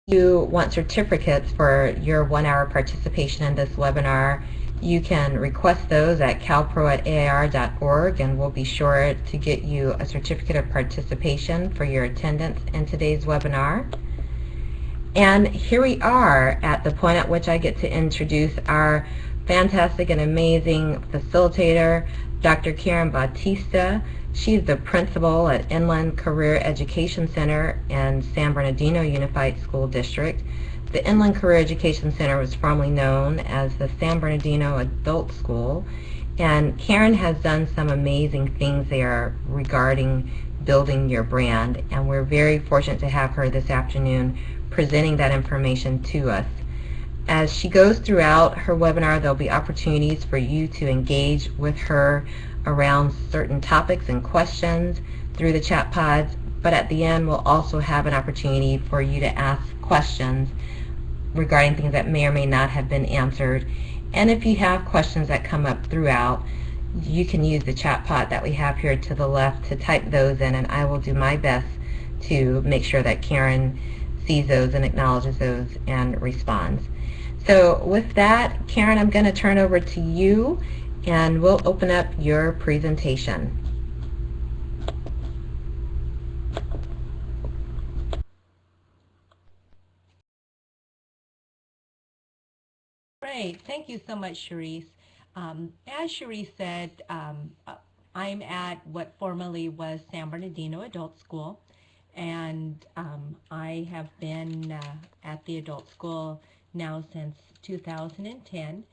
You want certificates for your 1 hour participation in this webinar, you can request those at calpro@air.org, and we'll be sure to get you a certificate of participation for your attendance in today's webinar. And here we are at the point at which I get to introduce our fantastic and amazing facilitator, Dr. Karen Bautista. She's the principal at Inland Career Education Center in San Bernardino Unified School District. The Inland Career Education Center was formerly known as the San Bernardino Adult School, and Karen has done some amazing things there regarding building your brand, and we're very fortunate to have her this afternoon presenting that information to us. As she goes throughout her webinar, there'll be opportunities for you to engage with her around certain topics and questions through the chat pods, but at the end we'll also have an opportunity for you to ask questions regarding things that may or may not have been answered. And if you have questions that come up throughout, you can use the chat pod that we have here to the left to type those in, and I will do my best to make sure that Karen sees those and acknowledges those and responds. So with that, Karen, I'm going to turn over to you, and we'll open up your presentation. Great. Thank you so much, Cherise. As Cherise said, I'm at what formerly was San Bernardino Adult School, and I have been at the adult school now since 2010.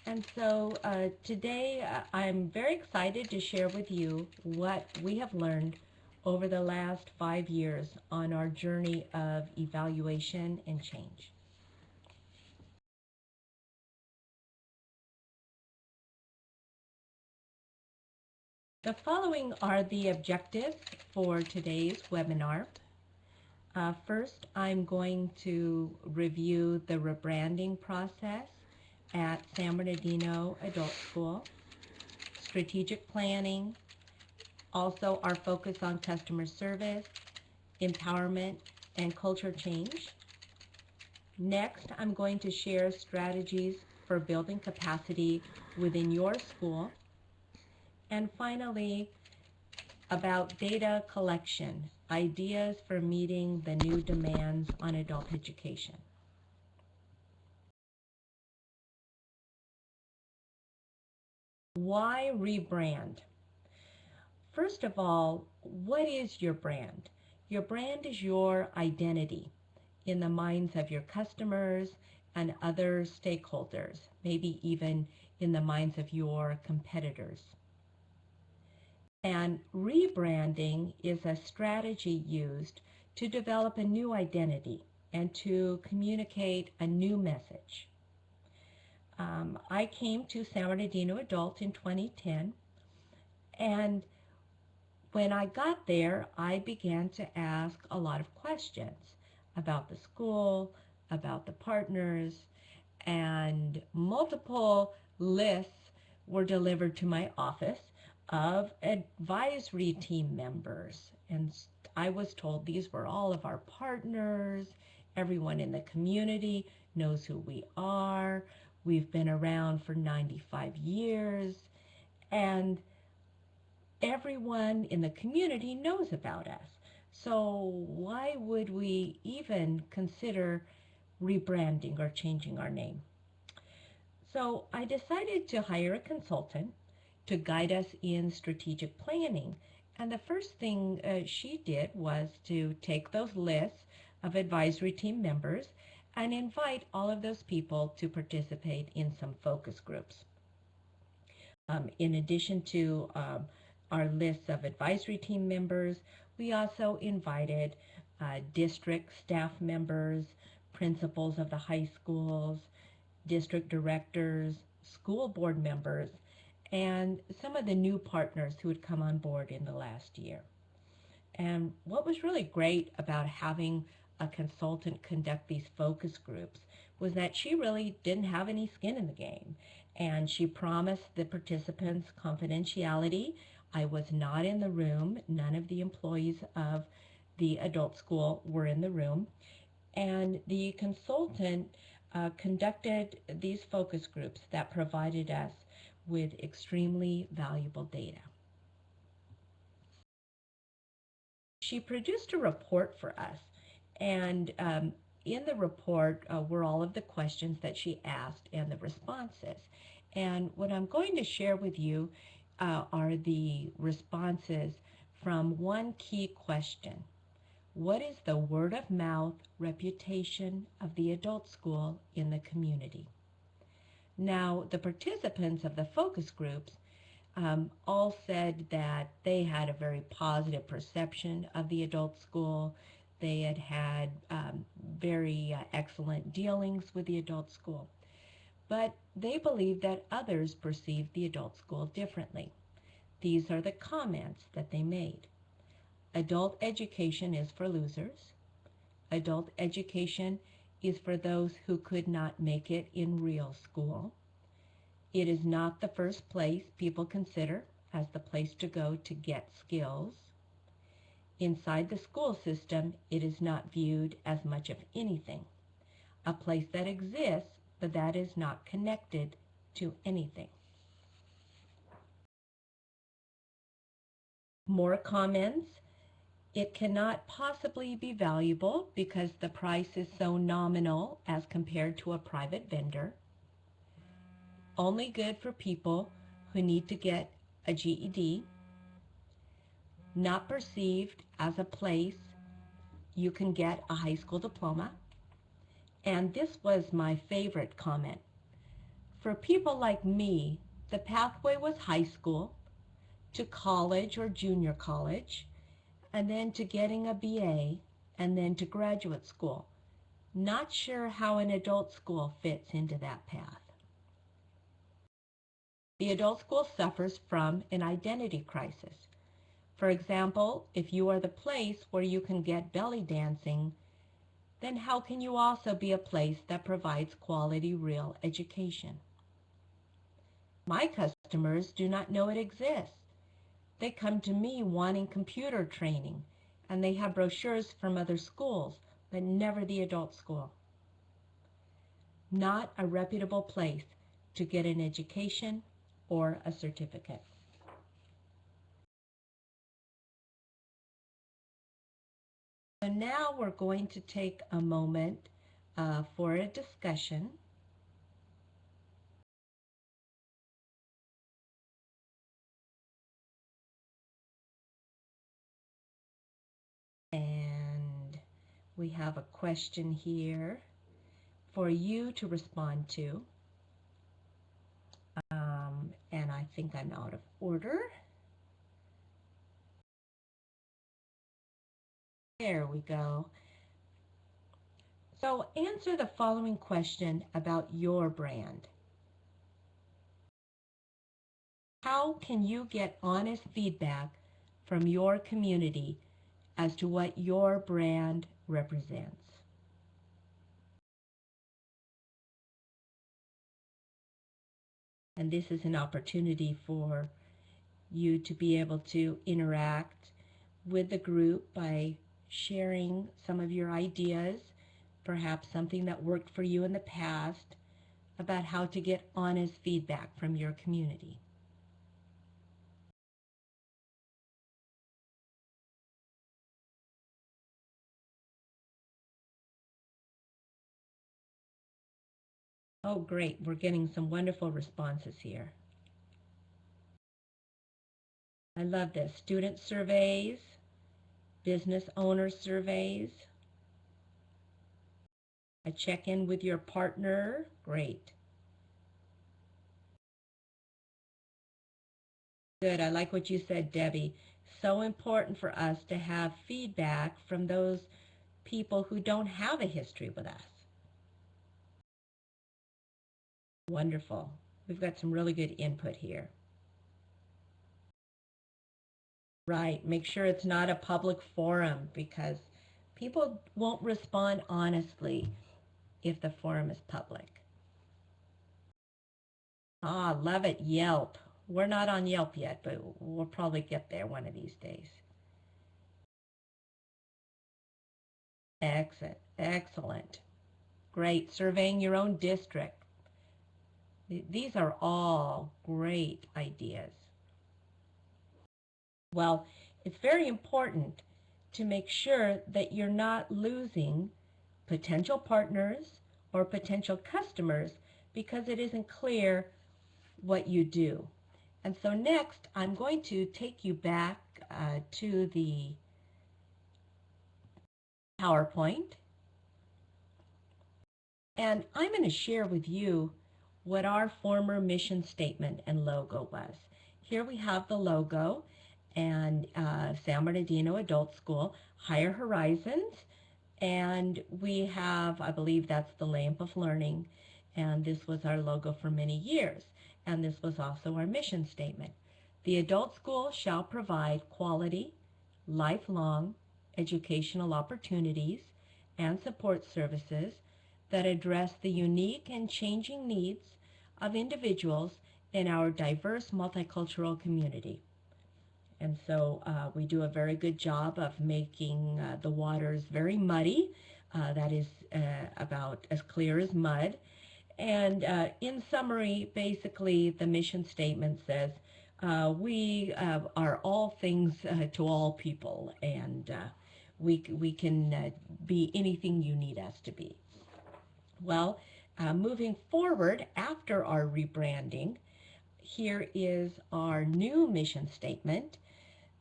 And so today I'm very excited to share with you what we have learned over the last 5 years on our journey of evaluation and change. The following are the objectives for today's webinar. First, I'm going to review the rebranding process at San Bernardino Adult School, strategic planning, also our focus on customer service, empowerment, and culture change. Next, I'm going to share strategies for building capacity within your school. And finally, about data collection, ideas for meeting the new demands on adult education. Why rebrand? First of all, what is your brand? Your brand is your identity in the minds of your customers and other stakeholders, maybe even in the minds of your competitors. And rebranding is a strategy used to develop a new identity and to communicate a new message. I came to San Bernardino Adult in 2010, and when I got there, I began to ask a lot of questions about the school, about the partners, and multiple lists were delivered to my office of advisory team members. And I was told these were all of our partners. Everyone in the community knows who we are. We've been around for 95 years. And everyone in the community knows about us. So why would we even consider rebranding or changing our name? So I decided to hire a consultant to guide us in strategic planning. And the first thing she did was to take those lists of advisory team members and invite all of those people to participate in some focus groups. In addition to our list of advisory team members, we also invited district staff members, principals of the high schools, district directors, school board members, and some of the new partners who had come on board in the last year. And what was really great about having a consultant conduct these focus groups was that she really didn't have any skin in the game. And she promised the participants confidentiality. I was not in the room. None of the employees of the adult school were in the room. And the consultant conducted these focus groups that provided us with extremely valuable data. She produced a report for us, and in the report were all of the questions that she asked and the responses. And what I'm going to share with you are the responses from one key question. What is the word of mouth reputation of the adult school in the community? Now, the participants of the focus groups all said that they had a very positive perception of the adult school. They had had very excellent dealings with the adult school. But they believed that others perceived the adult school differently. These are the comments that they made. Adult education is for losers. Adult education is for those who could not make it in real school. It is not the first place people consider as the place to go to get skills. Inside the school system, it is not viewed as much of anything, a place that exists but that is not connected to anything. More comments. It cannot possibly be valuable because the price is so nominal as compared to a private vendor. Only good for people who need to get a GED. Not perceived as a place you can get a high school diploma. And this was my favorite comment. For people like me, the pathway was high school to college or junior college, and then to getting a BA, and then to graduate school. Not sure how an adult school fits into that path. The adult school suffers from an identity crisis. For example, if you are the place where you can get belly dancing, then how can you also be a place that provides quality real education? My customers do not know it exists. They come to me wanting computer training, and they have brochures from other schools, but never the adult school. Not a reputable place to get an education or a certificate. So now we're going to take a moment for a discussion. And we have a question here for you to respond to. And I think I'm out of order. There we go. So answer the following question about your brand. How can you get honest feedback from your community as to what your brand represents? And this is an opportunity for you to be able to interact with the group by sharing some of your ideas, perhaps something that worked for you in the past, about how to get honest feedback from your community. Oh, great. We're getting some wonderful responses here. I love this. Student surveys, business owner surveys, a check-in with your partner. Great. Good. I like what you said, Debbie. So important for us to have feedback from those people who don't have a history with us. Wonderful. We've got some really good input here. Right. Make sure it's not a public forum because people won't respond honestly if the forum is public. Ah, love it, Yelp. We're not on Yelp yet, but we'll probably get there one of these days. Excellent. Excellent. Great. Surveying your own district. These are all great ideas. Well, it's very important to make sure that you're not losing potential partners or potential customers because it isn't clear what you do. And so next, I'm going to take you back to the PowerPoint, and I'm going to share with you what our former mission statement and logo was. Here we have the logo and San Bernardino Adult School, Higher Horizons, and we have, I believe that's the lamp of learning, and this was our logo for many years, and this was also our mission statement. The adult school shall provide quality, lifelong educational opportunities and support services that address the unique and changing needs of individuals in our diverse multicultural community. And so we do a very good job of making the waters very muddy. That is about as clear as mud. And in summary, basically, the mission statement says, we are all things to all people, and we can be anything you need us to be. Well, moving forward after our rebranding, here is our new mission statement.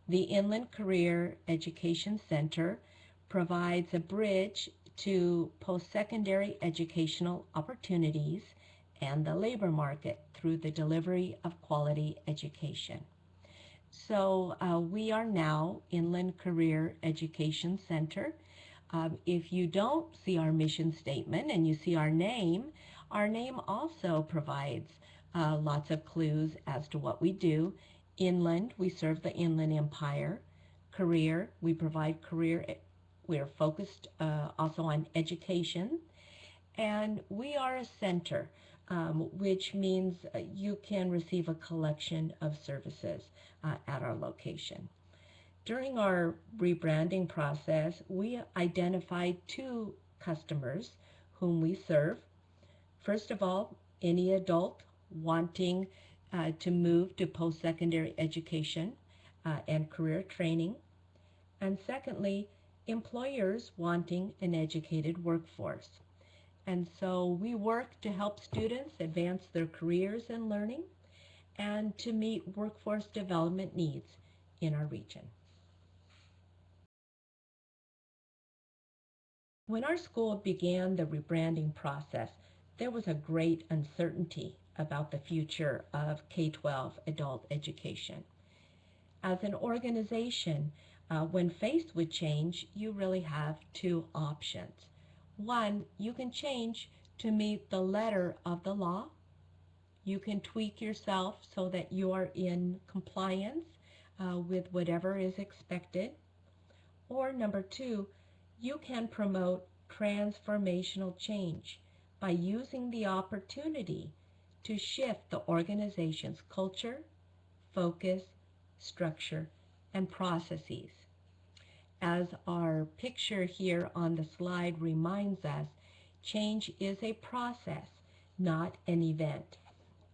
The Inland Career Education Center provides a bridge to post-secondary educational opportunities and the labor market through the delivery of quality education. So we are now Inland Career Education Center. If you don't see our mission statement and you see our name also provides lots of clues as to what we do. Inland, we serve the Inland Empire. Career, we provide career. We're focused also on education. And we are a center, which means you can receive a collection of services at our location. During our rebranding process, we identified two customers whom we serve. First of all, any adult wanting to move to post-secondary education and career training. And secondly, employers wanting an educated workforce. And so we work to help students advance their careers and learning and to meet workforce development needs in our region. When our school began the rebranding process, there was a great uncertainty about the future of K-12 adult education. As an organization, when faced with change, you really have two options. One, you can change to meet the letter of the law. You can tweak yourself so that you are in compliance with whatever is expected. Or number two, you can promote transformational change by using the opportunity to shift the organization's culture, focus, structure, and processes. As our picture here on the slide reminds us, change is a process, not an event.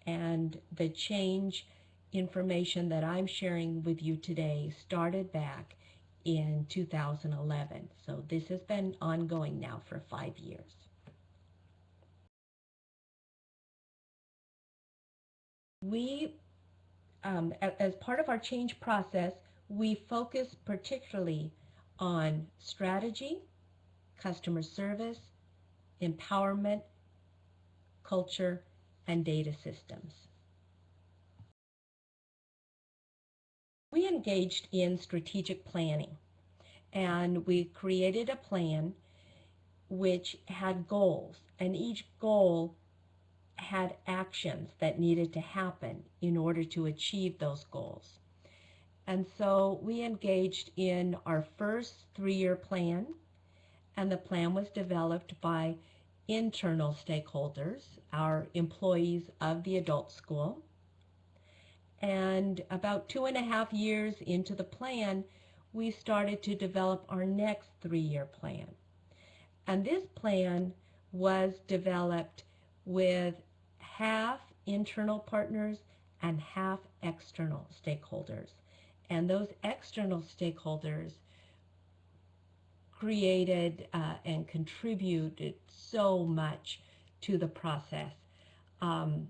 And the change information that I'm sharing with you today started back in 2011. So this has been ongoing now for 5 years. We, as part of our change process, we focus particularly on strategy, customer service, empowerment, culture, and data systems. We engaged in strategic planning, and we created a plan which had goals, and each goal had actions that needed to happen in order to achieve those goals. And so we engaged in our first 3-year plan, and the plan was developed by internal stakeholders, our employees of the adult school. And about 2.5 years into the plan, we started to develop our next 3-year plan. And this plan was developed with half internal partners and half external stakeholders. And those external stakeholders created and contributed so much to the process. Um,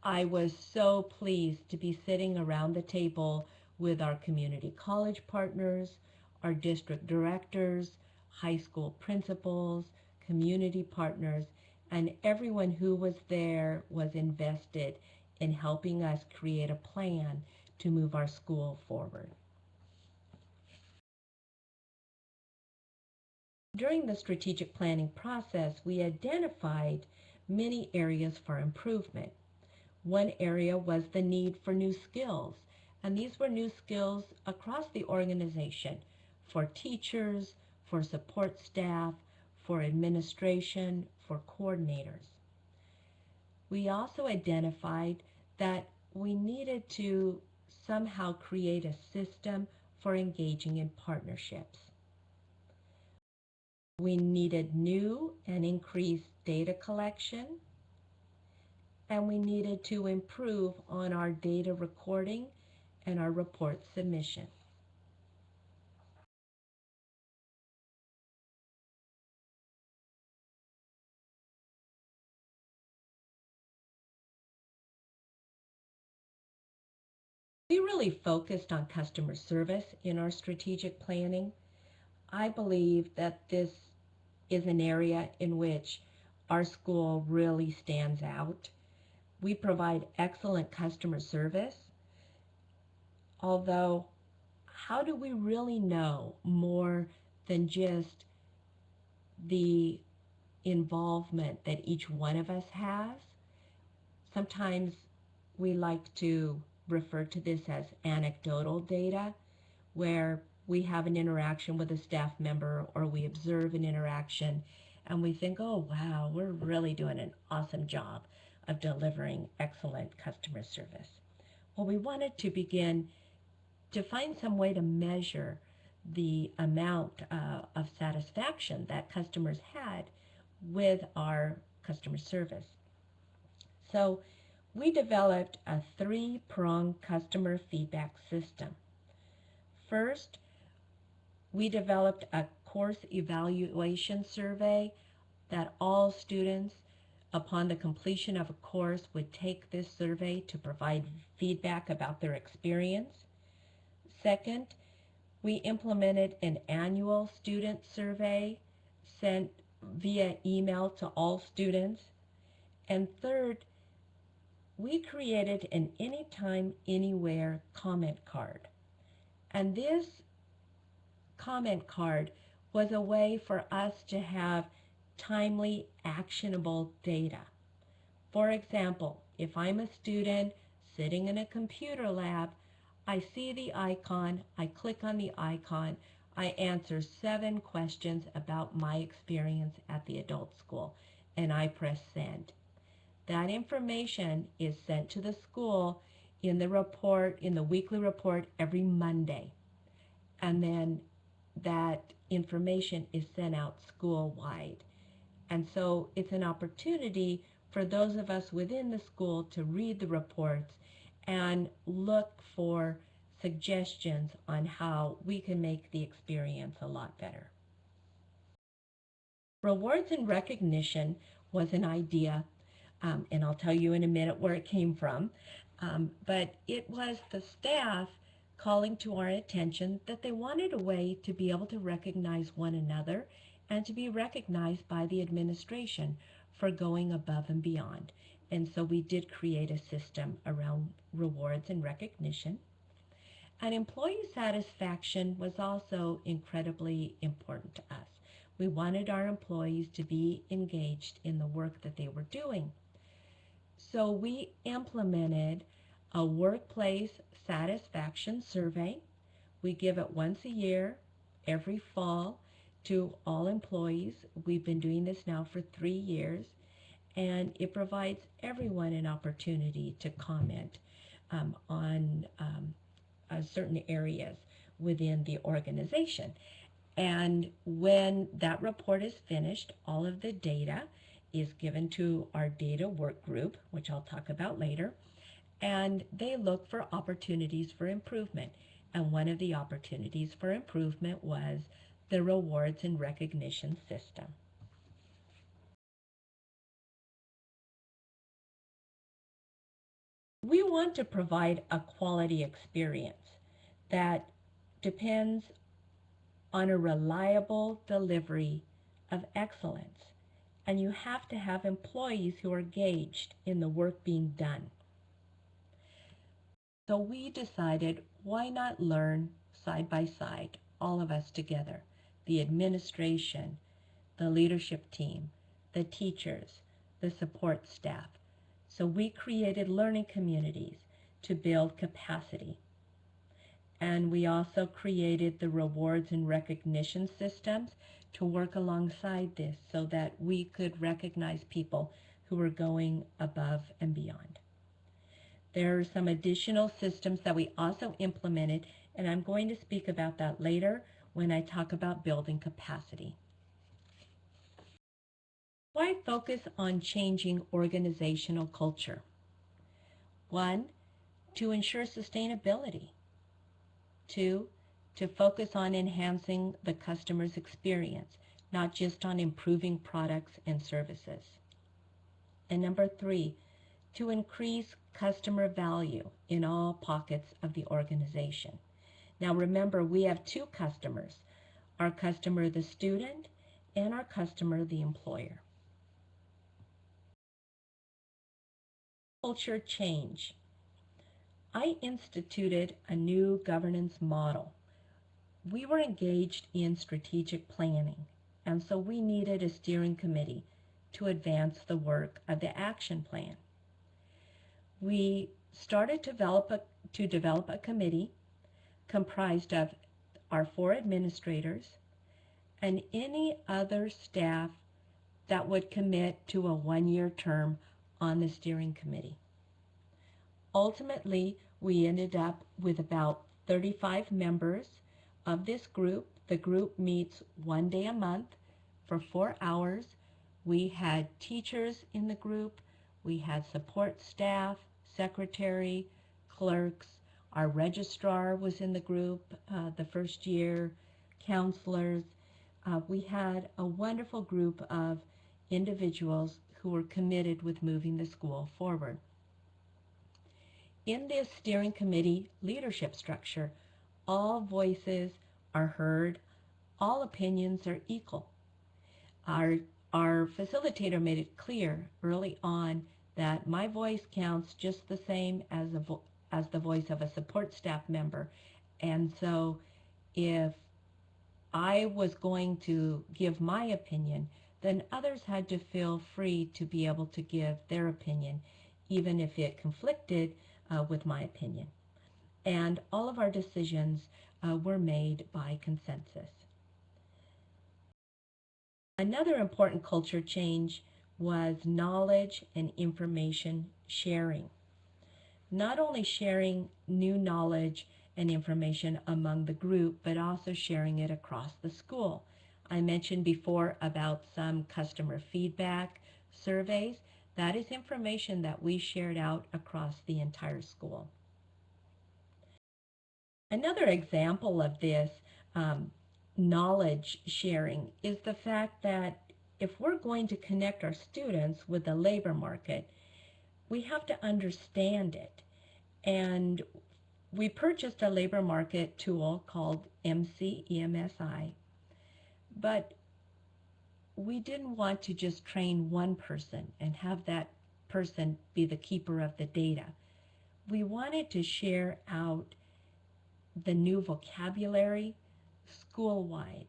I was so pleased to be sitting around the table with our community college partners, our district directors, high school principals, community partners, and everyone who was there was invested in helping us create a plan to move our school forward. During the strategic planning process, we identified many areas for improvement. One area was the need for new skills, and these were new skills across the organization for teachers, for support staff, for administration, for coordinators. We also identified that we needed to somehow create a system for engaging in partnerships. We needed new and increased data collection, and we needed to improve on our data recording and our report submission. We really focused on customer service in our strategic planning. I believe that this is an area in which our school really stands out. We provide excellent customer service, although how do we really know more than just the involvement that each one of us has? Sometimes we like to refer to this as anecdotal data, where we have an interaction with a staff member or we observe an interaction and we think, oh wow, we're really doing an awesome job of delivering excellent customer service. Well, we wanted to begin to find some way to measure the amount of satisfaction that customers had with our customer service. So we developed a three-pronged customer feedback system. First, we developed a course evaluation survey that all students, upon the completion of a course, would take this survey to provide feedback about their experience. Second, we implemented an annual student survey sent via email to all students. And third, we created an anytime, anywhere comment card. And this comment card was a way for us to have timely, actionable data. For example, if I'm a student sitting in a computer lab, I see the icon, I click on the icon, I answer 7 questions about my experience at the adult school, and I press send. That information is sent to the school in the report, in the weekly report every Monday. And then that information is sent out school-wide. And so it's an opportunity for those of us within the school to read the reports and look for suggestions on how we can make the experience a lot better. Rewards and recognition was an idea, and I'll tell you in a minute where it came from, but it was the staff calling to our attention that they wanted a way to be able to recognize one another and to be recognized by the administration for going above and beyond. And so we did create a system around rewards and recognition. And employee satisfaction was also incredibly important to us. We wanted our employees to be engaged in the work that they were doing. So we implemented a workplace satisfaction survey. We give it once a year, every fall, to all employees. We've been doing this now for 3 years, and it provides everyone an opportunity to comment on certain areas within the organization. And when that report is finished, all of the data is given to our data work group, which I'll talk about later, and they look for opportunities for improvement. And one of the opportunities for improvement was the rewards and recognition system. We want to provide a quality experience that depends on a reliable delivery of excellence. And you have to have employees who are engaged in the work being done. So we decided, why not learn side by side, all of us together, the administration, the leadership team, the teachers, the support staff. So we created learning communities to build capacity. And we also created the rewards and recognition systems to work alongside this so that we could recognize people who were going above and beyond. There are some additional systems that we also implemented, and I'm going to speak about that later when I talk about building capacity. Why focus on changing organizational culture? One, to ensure sustainability. Two, to focus on enhancing the customer's experience, not just on improving products and services. And number three, to increase customer value in all pockets of the organization. Now remember, we have two customers, our customer the student and our customer the employer. Culture change. I instituted a new governance model. We were engaged in strategic planning, and so we needed a steering committee to advance the work of the action plan. We started to develop a committee comprised of our 4 administrators and any other staff that would commit to a 1-year term on the steering committee. Ultimately, we ended up with about 35 members of this group. The group meets 1 day a month for 4 hours. We had teachers in the group. We had support staff, secretary, clerks. Our registrar was in the group the first year, counselors. We had a wonderful group of individuals who were committed with moving the school forward. In this steering committee leadership structure, all voices are heard, all opinions are equal. Our facilitator made it clear early on that my voice counts just the same as the voice of a support staff member. And so if I was going to give my opinion, then others had to feel free to be able to give their opinion, even if it conflicted with my opinion. And all of our decisions were made by consensus. Another important culture change was knowledge and information sharing. Not only sharing new knowledge and information among the group, but also sharing it across the school. I mentioned before about some customer feedback surveys. That is information that we shared out across the entire school. Another example of this knowledge sharing is the fact that if we're going to connect our students with the labor market, we have to understand it. And we purchased a labor market tool called MCEMSI, but we didn't want to just train one person and have that person be the keeper of the data. We wanted to share out the new vocabulary school-wide.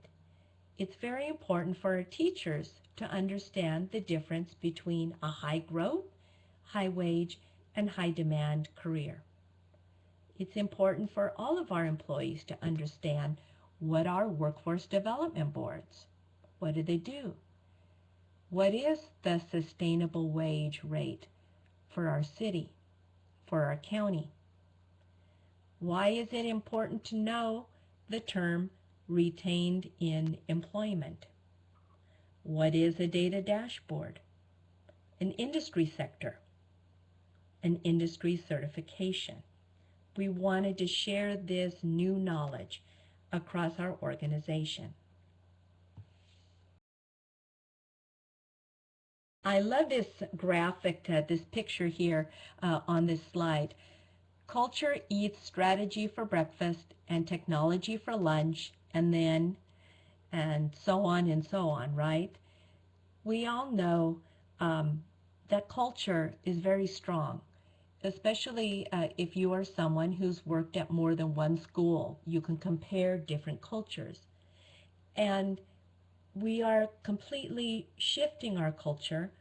It's very important for our teachers to understand the difference between a high growth, high wage, and high demand career. It's important for all of our employees to understand what are workforce development boards. What do they do? What is the sustainable wage rate for our city, for our county? Why is it important to know the term retained in employment? What is a data dashboard? An industry sector, an industry certification. We wanted to share this new knowledge across our organization. I love this graphic, this picture here on this slide. Culture eats strategy for breakfast and technology for lunch, and so on, right? We all know that culture is very strong, especially if you are someone who's worked at more than one school. You can compare different cultures. And we are completely shifting our culture.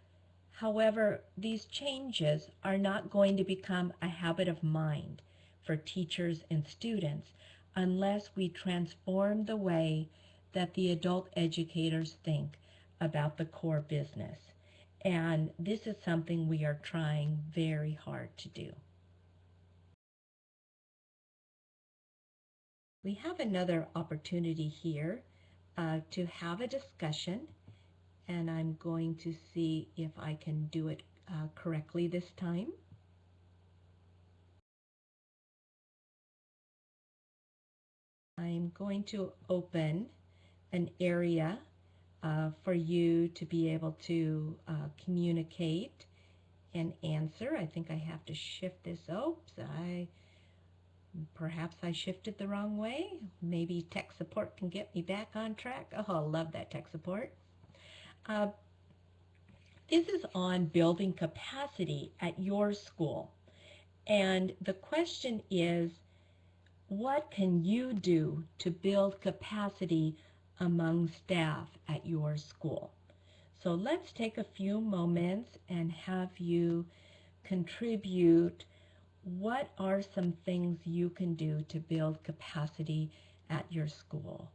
However, these changes are not going to become a habit of mind for teachers and students unless we transform the way that the adult educators think about the core business. And this is something we are trying very hard to do. We have another opportunity here to have a discussion, and I'm going to see if I can do it correctly this time. I'm going to open an area for you to be able to communicate and answer. I think I have to shift this. Oops, perhaps I shifted the wrong way. Maybe tech support can get me back on track. Oh, I love that tech support. This is on building capacity at your school. And the question is, what can you do to build capacity among staff at your school? So let's take a few moments and have you contribute. What are some things you can do to build capacity at your school?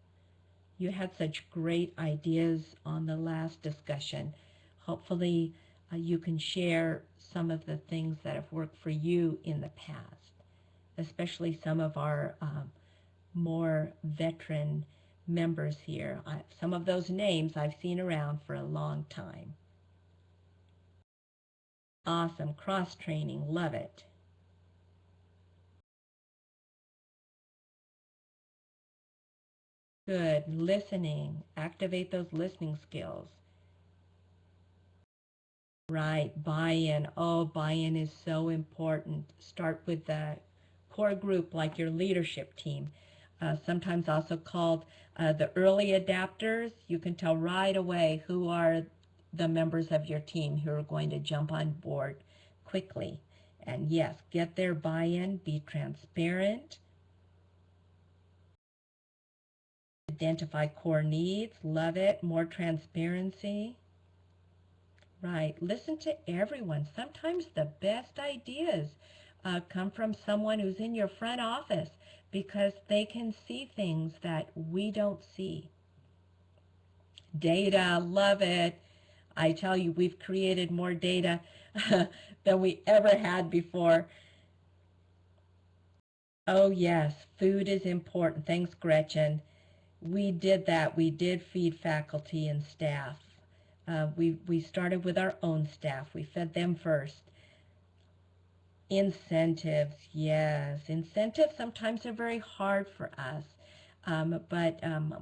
You had such great ideas on the last discussion. Hopefully you can share some of the things that have worked for you in the past, especially some of our more veteran members here. Some of those names I've seen around for a long time. Awesome. Cross-training. Love it. Good. Listening. Activate those listening skills. Right. Buy-in. Oh, buy-in is so important. Start with the core group, like your leadership team. Sometimes also called the early adapters. You can tell right away who are the members of your team who are going to jump on board quickly. And yes, get their buy-in, be transparent, identify core needs, love it, more transparency. Right, listen to everyone. Sometimes the best ideas come from someone who's in your front office because they can see things that we don't see. Data, love it. I tell you, we've created more data than we ever had before. Oh yes, food is important. Thanks, Gretchen. We did that. We did feed faculty and staff. We started with our own staff. We fed them first. Incentives, yes. Incentives sometimes are very hard for us, but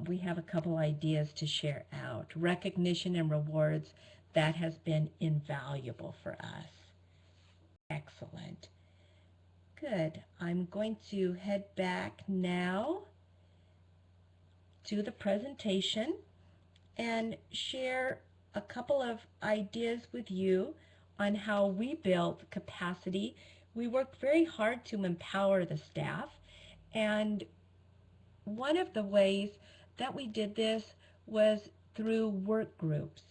we have a couple ideas to share out. Recognition and rewards, that has been invaluable for us. Excellent. Good. I'm going to head back now to the presentation and share a couple of ideas with you on how we build capacity. We worked very hard to empower the staff, and one of the ways that we did this was through work groups.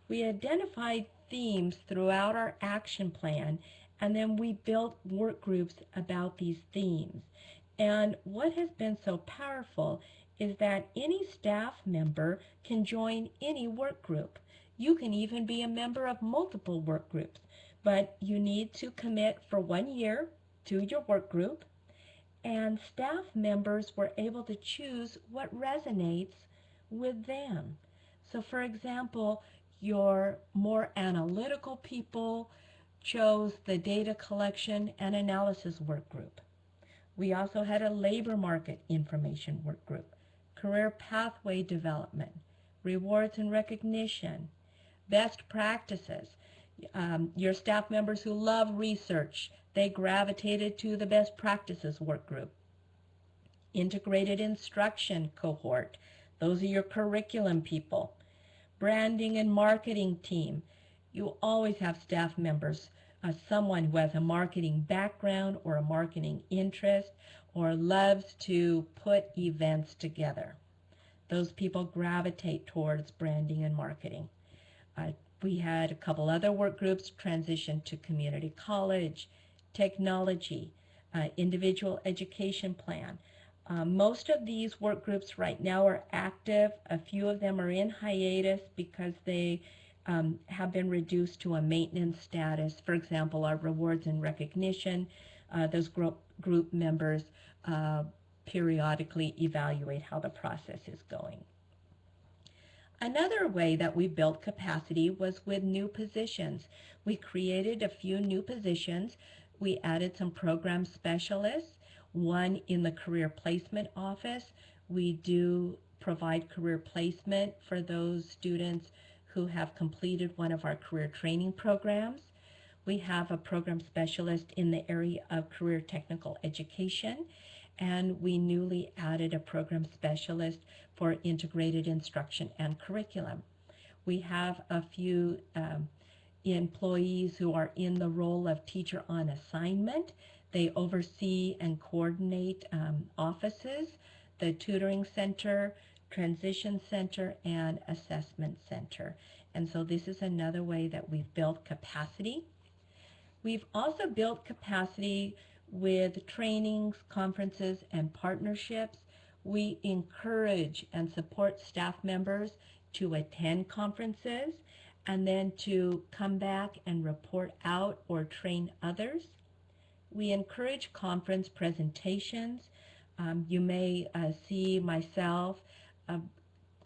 We identified themes throughout our action plan, and then we built work groups about these themes. And what has been so powerful is that any staff member can join any work group. You can even be a member of multiple work groups, but you need to commit for 1 year to your work group, and staff members were able to choose what resonates with them. So for example, your more analytical people chose the data collection and analysis work group. We also had a labor market information work group, career pathway development, rewards and recognition, best practices. Your staff members who love research, they gravitated to the best practices work group. Integrated instruction cohort, those are your curriculum people. Branding and marketing team, you always have staff members, someone who has a marketing background or a marketing interest or loves to put events together. Those people gravitate towards branding and marketing. We had a couple other work groups transition to community college, technology, individual education plan. Most of these work groups right now are active. A few of them are in hiatus because they have been reduced to a maintenance status. For example, our rewards and recognition, those group members periodically evaluate how the process is going. Another way that we built capacity was with new positions. We created a few new positions. We added some program specialists, one in the career placement office. We do provide career placement for those students who have completed one of our career training programs. We have a program specialist in the area of career technical education, and we newly added a program specialist for integrated instruction and curriculum. We have a few employees who are in the role of teacher on assignment. They oversee and coordinate offices, the tutoring center, transition center, and assessment center. And so this is another way that we've built capacity. We've also built capacity with trainings, conferences, and partnerships. We encourage and support staff members to attend conferences and then to come back and report out or train others. We encourage conference presentations. You may see myself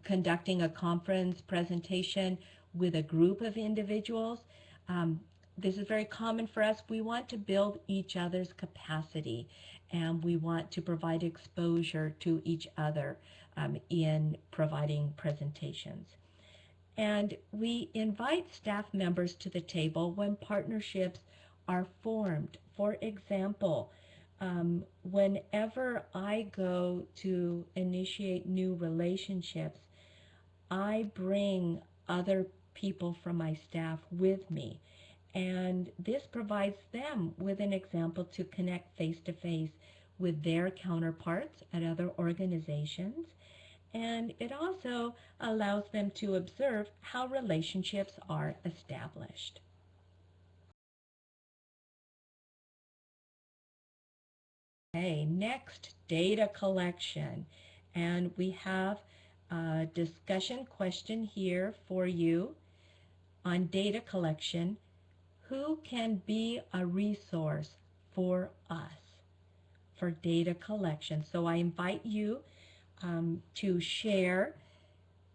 conducting a conference presentation with a group of individuals. This is very common for us. We want to build each other's capacity, and we want to provide exposure to each other in providing presentations. And we invite staff members to the table when partnerships are formed. For example, whenever I go to initiate new relationships, I bring other people from my staff with me. And this provides them with an example to connect face-to-face with their counterparts at other organizations. And it also allows them to observe how relationships are established. Okay, next, data collection. And we have a discussion question here for you on data collection. Who can be a resource for us for data collection? So I invite you to share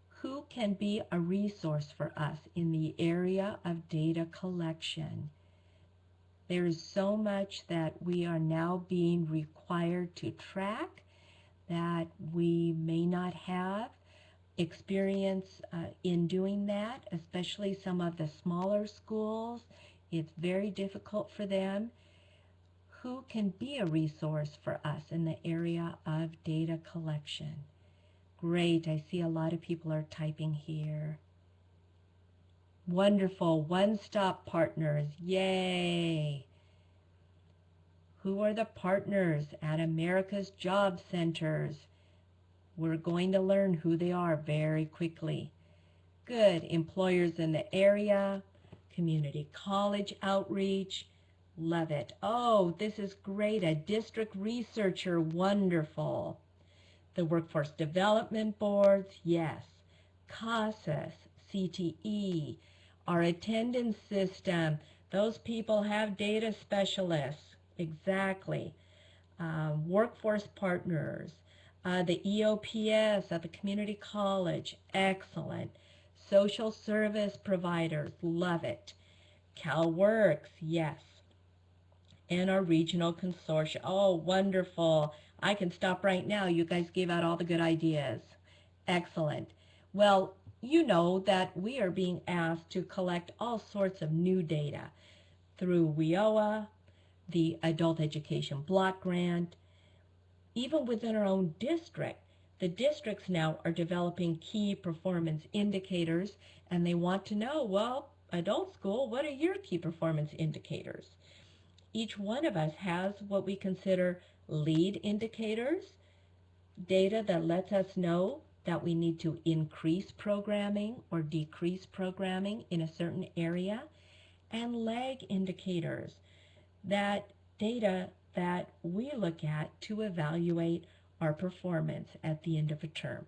who can be a resource for us in the area of data collection. There is so much that we are now being required to track that we may not have experience in doing that, especially some of the smaller schools. It's very difficult for them. Who can be a resource for us in the area of data collection? Great, I see a lot of people are typing here. Wonderful, one-stop partners, yay! Who are the partners at America's Job Centers? We're going to learn who they are very quickly. Good, employers in the area, community college outreach, love it. Oh, this is great, a district researcher, wonderful. The workforce development boards, yes. CASAS, CTE, our attendance system, those people have data specialists, exactly. workforce partners, the EOPS at the community college, excellent. Social service providers, love it. CalWorks, yes. And our regional consortia, oh, wonderful. I can stop right now. You guys gave out all the good ideas. Excellent. Well, you know that we are being asked to collect all sorts of new data through WIOA, the Adult Education Block Grant, even within our own district. The districts now are developing key performance indicators, and they want to know, well, adult school, what are your key performance indicators? Each one of us has what we consider lead indicators, data that lets us know that we need to increase programming or decrease programming in a certain area, and lag indicators, that data that we look at to evaluate our performance at the end of a term.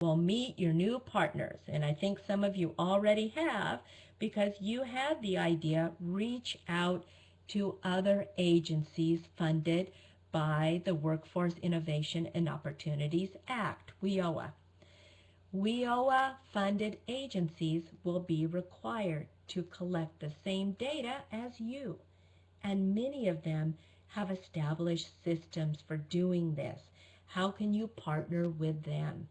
We'll meet your new partners, and I think some of you already have, because you had the idea, reach out to other agencies funded by the Workforce Innovation and Opportunities Act, WIOA. WIOA funded agencies will be required to collect the same data as you, and many of them have established systems for doing this. How can you partner with them?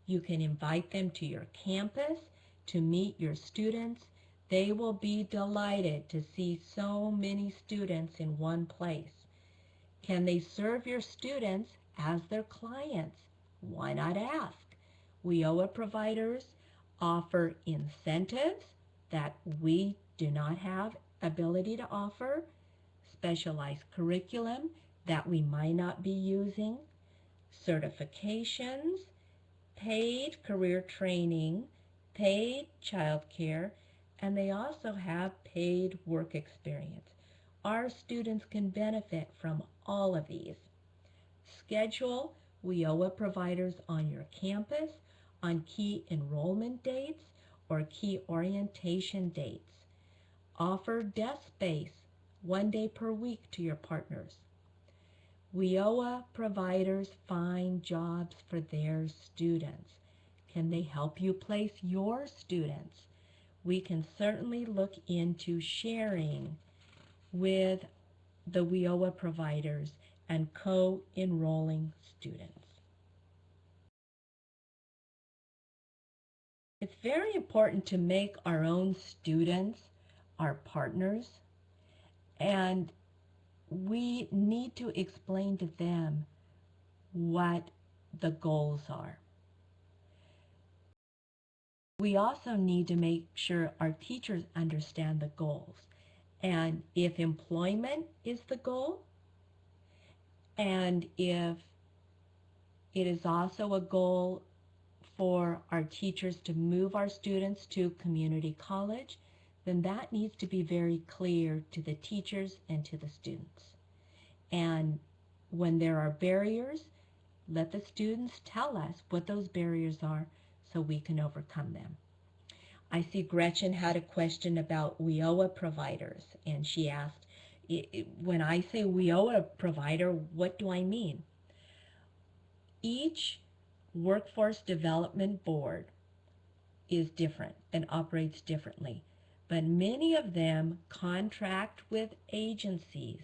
You can invite them to your campus to meet your students. They will be delighted to see so many students in one place. Can they serve your students as their clients? Why not ask? WIOA providers offer incentives that we do not have ability to offer, specialized curriculum that we might not be using, certifications, paid career training, paid childcare, and they also have paid work experience. Our students can benefit from all of these. Schedule WIOA providers on your campus on key enrollment dates or key orientation dates. Offer desk space 1 day per week to your partners. WIOA providers find jobs for their students. Can they help you place your students? We can certainly look into sharing with the WIOA providers and co-enrolling students. It's very important to make our own students our partners, and we need to explain to them what the goals are. We also need to make sure our teachers understand the goals. And if employment is the goal, and if it is also a goal for our teachers to move our students to community college, then that needs to be very clear to the teachers and to the students. And when there are barriers, let the students tell us what those barriers are so we can overcome them. I see Gretchen had a question about WIOA providers, and she asked, when I say WIOA provider, what do I mean? Each workforce development board is different and operates differently, but many of them contract with agencies,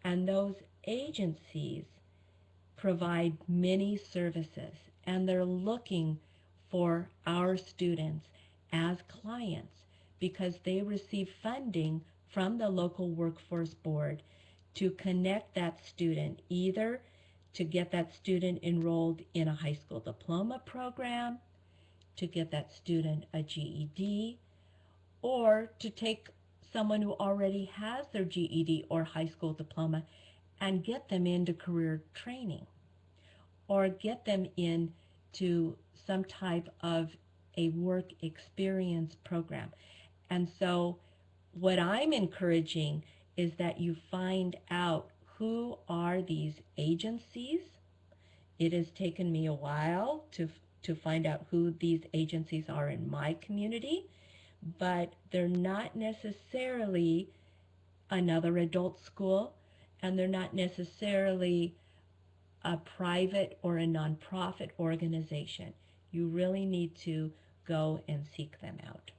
and those agencies provide many services, and they're looking for our students as clients because they receive funding from the local workforce board to connect that student, either to get that student enrolled in a high school diploma program, to get that student a GED, or to take someone who already has their GED or high school diploma and get them into career training, or get them into some type of a work experience program. And so what I'm encouraging is that you find out who are these agencies. It has taken me a while to find out who these agencies are in my community, but they're not necessarily another adult school, and they're not necessarily a private or a nonprofit organization. You really need to go and seek them out.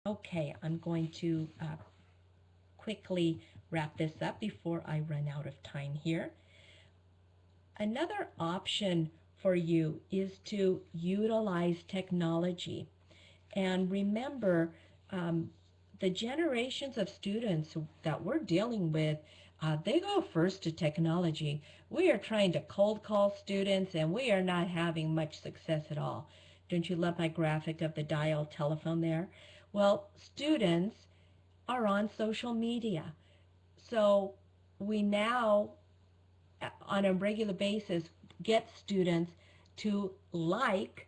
Okay, I'm going to quickly wrap this up before I run out of time here. Another option for you is to utilize technology. And remember, the generations of students that we're dealing with, they go first to technology. We are trying to cold call students, and we are not having much success at all. Don't you love my graphic of the dial telephone there? Well, students are on social media. So we now, on a regular basis, get students to like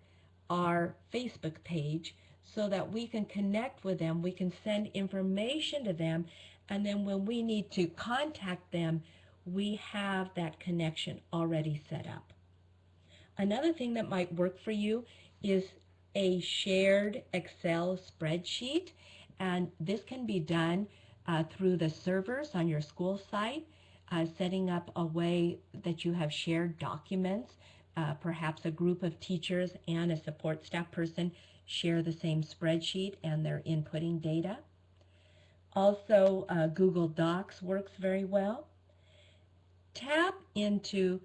our Facebook page so that we can connect with them, we can send information to them, and then when we need to contact them, we have that connection already set up. Another thing that might work for you is a shared Excel spreadsheet, and this can be done through the servers on your school site, setting up a way that you have shared documents. Perhaps a group of teachers and a support staff person share the same spreadsheet and they're inputting data. Also, Google Docs works very well. Tap into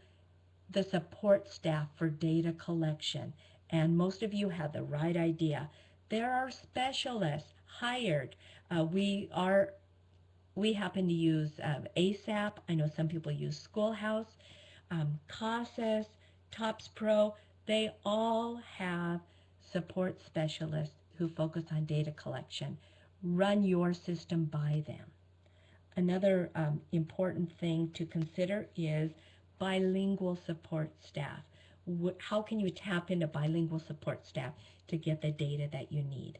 the support staff for data collection, and most of you have the right idea. There are specialists hired. We happen to use ASAP. I know some people use Schoolhouse, CASAS, TOPS Pro. They all have support specialists who focus on data collection. Run your system by them. Another important thing to consider is bilingual support staff. How can you tap into bilingual support staff to get the data that you need?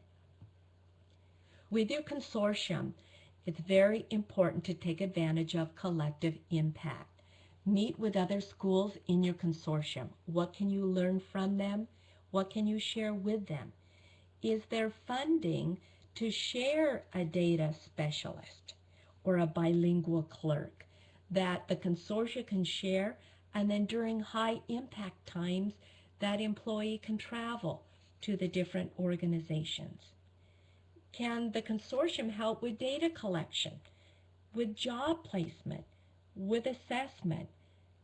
With your consortium, it's very important to take advantage of collective impact. Meet with other schools in your consortium. What can you learn from them? What can you share with them? Is there funding to share a data specialist or a bilingual clerk that the consortia can share, and then during high impact times that employee can travel to the different organizations? Can the consortium help with data collection, with job placement, with assessment?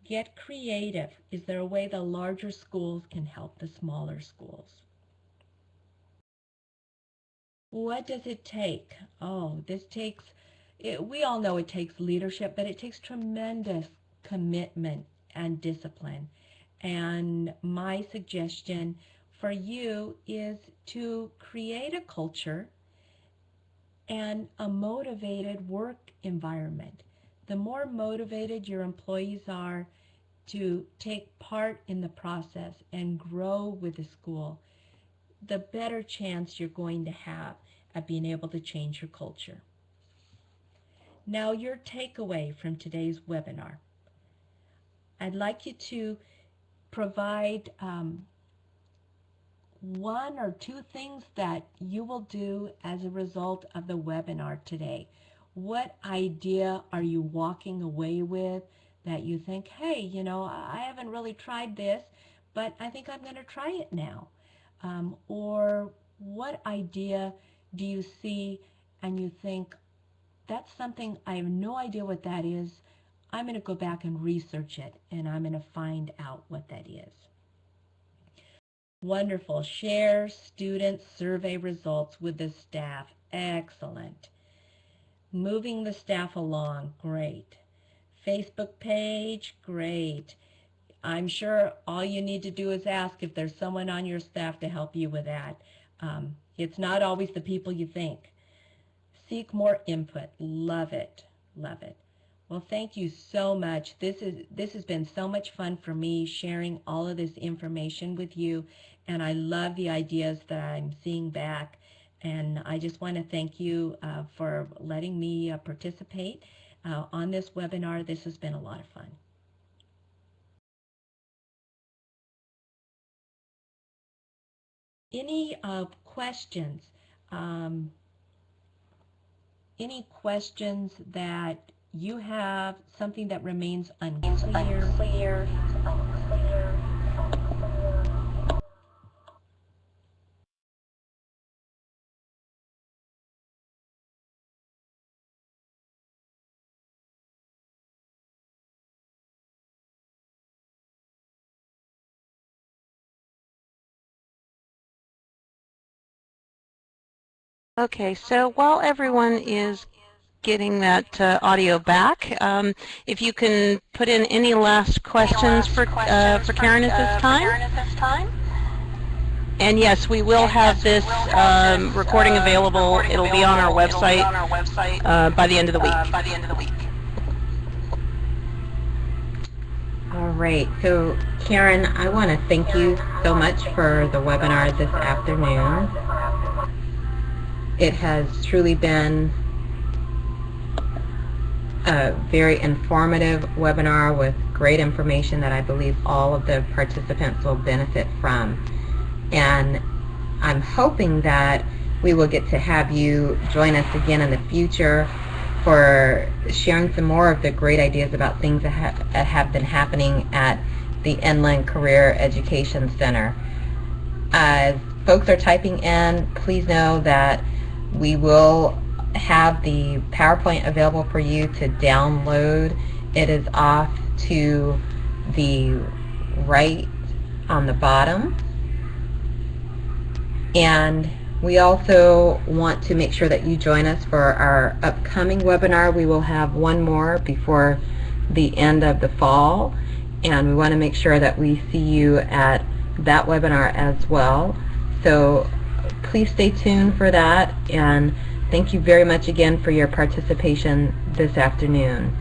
Get creative. Is there a way the larger schools can help the smaller schools? What does it take? Oh, we all know it takes leadership, but it takes tremendous commitment and discipline. And my suggestion for you is to create a culture and a motivated work environment. The more motivated your employees are to take part in the process and grow with the school, the better chance you're going to have at being able to change your culture. Now, your takeaway from today's webinar. I'd like you to provide one or two things that you will do as a result of the webinar today. What idea are you walking away with that you think, hey, I haven't really tried this, but I think I'm going to try it now? Or what idea do you see and you think, that's something, I have no idea what that is. I'm going to go back and research it, and I'm going to find out what that is. Wonderful. Share student survey results with the staff. Excellent. Moving the staff along. Great. Facebook page. Great. I'm sure all you need to do is ask if there's someone on your staff to help you with that. It's not always the people you think. Seek more input. Love it. Love it. Well, thank you so much. This has been so much fun for me sharing all of this information with you, and I love the ideas that I'm seeing back. And I just want to thank you for letting me participate on this webinar. This has been a lot of fun. Any questions? any questions that you have, something that remains unclear. Okay, so while everyone is getting that audio back, if you can put in any last questions for Karen at this time. And yes, we will have this recording available. It'll be on our website by the end of the week. All right, so Karen, I want to thank you so much for the webinar this afternoon. It has truly been a very informative webinar with great information that I believe all of the participants will benefit from. And I'm hoping that we will get to have you join us again in the future for sharing some more of the great ideas about things that have been happening at the Inland Career Education Center. As folks are typing in, please know that we will have the PowerPoint available for you to download. It is off to the right on the bottom. And we also want to make sure that you join us for our upcoming webinar. We will have one more before the end of the fall, and we want to make sure that we see you at that webinar as well. So please stay tuned for that, and thank you very much again for your participation this afternoon.